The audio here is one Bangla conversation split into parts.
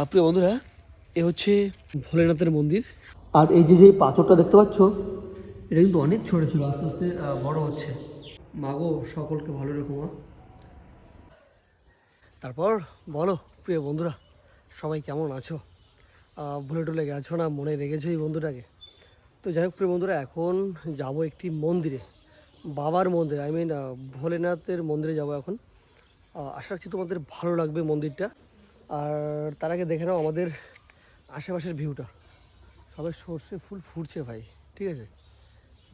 প্রিয় বন্ধুরা, এ হচ্ছে ভোলেনাথের মন্দির। আর এই যে পাথরটা দেখতে পাচ্ছ, এটা কিন্তু অনেক ছোট ছিল, আস্তে আস্তে বড় হচ্ছে। মাগো সকলকে ভালো রেখো মা। তারপর বলো প্রিয় বন্ধুরা, সবাই কেমন আছো? ভুলে টুলে গেছো না, মনে রেখেছো এই বন্ধুটাকে? তো যাই হোক প্রিয় বন্ধুরা, এখন যাব একটি মন্দিরে, বাবার মন্দিরে, ভোলেনাথের মন্দিরে যাব এখন। আশা রাখছি তোমাদের ভালো লাগবে মন্দিরটা। আর তার আগে দেখে নাও আমাদের আশেপাশের ভিউটা। সবাই সর্ষে ফুল ফুটছে ভাই, ঠিক আছে?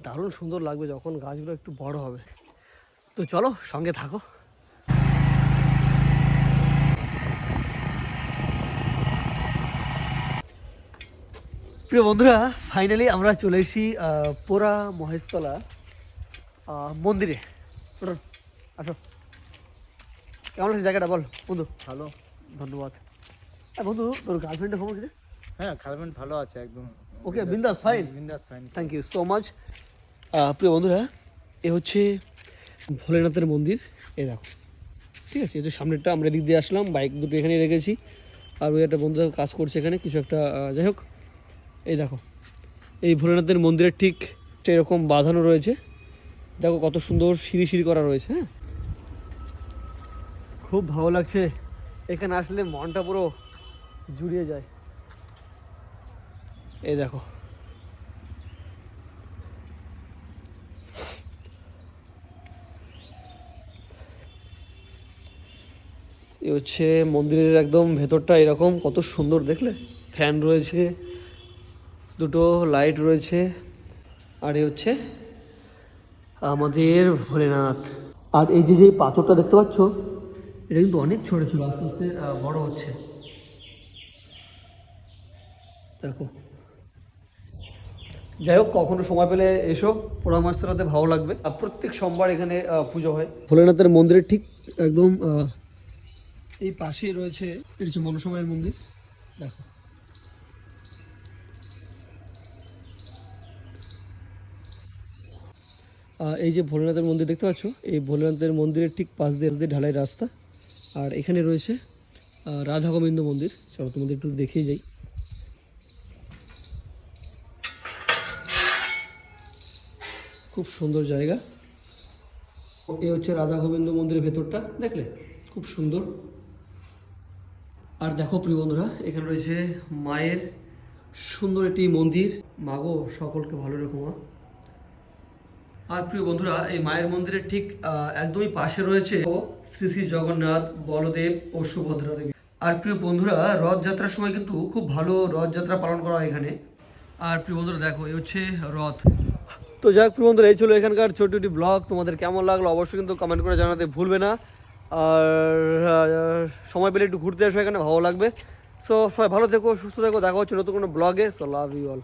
দারুণ সুন্দর লাগবে যখন গাছগুলো একটু বড় হবে। তো চলো সঙ্গে থাকো। প্রিয় বন্ধুরা, ফাইনালি আমরা চলে এসেছি পোড়া মহেশতলা মন্দিরে। আসো, কেমন আছে জায়গাটা বল বন্ধু? ভালো। ধন্যবাদ। বন্ধু, তোর গার্লফ্রেন্ডের খবর কি? হ্যাঁ, গার্লফ্রেন্ড ভালো আছে একদম। ওকে, বিন্দাস, ফাইন। বিন্দাস, fine. Thank you so much. প্রিয় বন্ধুরা, এ হচ্ছে ভোলেনাথের মন্দির। এ দেখো, ঠিক আছে? এই যে সামনেরটা, আমরা এদিক দিয়ে আসলাম, বাইক দুটো এখানে রেখেছি। আর ওই একটা বন্ধু কাজ করছে এখানে কিছু একটা, যাই হোক। এই দেখো, এই ভোলেনাথের মন্দিরের ঠিক এরকম বাঁধানো রয়েছে। দেখো কত সুন্দর সিঁড়ি সিঁড়ি করা রয়েছে। হ্যাঁ, খুব ভালো লাগছে এখানে আসলে, মনটা পুরো জুড়িয়ে যায়। এই দেখো, এই হচ্ছে মন্দিরের একদম ভেতরটা, এরকম কত সুন্দর দেখলে। ফ্যান রয়েছে, দুটো লাইট রয়েছে। আর এই হচ্ছে আমাদের ভোলেনাথ। আর এই যে পাথরটা দেখতে পাচ্ছ, এটা কিন্তু অনেক ছোট ছিল, আস্তে আস্তে বড় হচ্ছে। দেখো, যাই হোক, কখনো সময় পেলে এসো, পোড়া মহেশতলাতে ভালো লাগবে। আর প্রত্যেক সোমবার এখানে পুজো হয়। ভোলেনাথের মন্দিরের ঠিক একদম এই পাশেই রয়েছে, এটা হচ্ছে মনসামায়ের মন্দির। দেখো, এই যে ভোলেনাথের মন্দির দেখতে পাচ্ছ, এই ভোলেনাথের মন্দিরের ঠিক পাশ দিয়ে ঢালাই রাস্তা। আর এখানে রয়েছে রাধা গোবিন্দ মন্দির। চলো তোমাদের একটু দেখিয়ে যাই। খুব সুন্দর জায়গা। এই হচ্ছে রাধা গোবিন্দ মন্দিরের ভেতরটা, দেখলে খুব সুন্দর। আর দেখো প্রিয় বন্ধুরা, এখানে রয়েছে মায়ের সুন্দর একটি মন্দির। মাগো সকলকে ভালো রেখো মা। আর প্রিয় বন্ধুরা, এই মায়ের মন্দিরের ঠিক একদমই পাশে রয়েছে শ্রী শ্রী জগন্নাথ, বলদেব ও সুভদ্রা দেবী। আর প্রিয় বন্ধুরা, রথযাত্রার সময় কিন্তু খুব ভালো রথযাত্রা পালন করা হয় এখানে। আর প্রিয় বন্ধুরা দেখো, এই হচ্ছে রথ। তো যাই হোক প্রিয় বন্ধুরা, এই ছিল এখানকার ছোট একটি ব্লগ। তোমাদের কেমন লাগলো অবশ্যই কিন্তু কমেন্ট করে জানাতে ভুলবে না। আর সময় পেলে একটু ঘুরতে আসো, এখানে ভালো লাগবে। সো সবাই ভালো থেকো, সুস্থ থেকো, দেখা হচ্ছে নতুন কোনো ব্লগে। So love you all.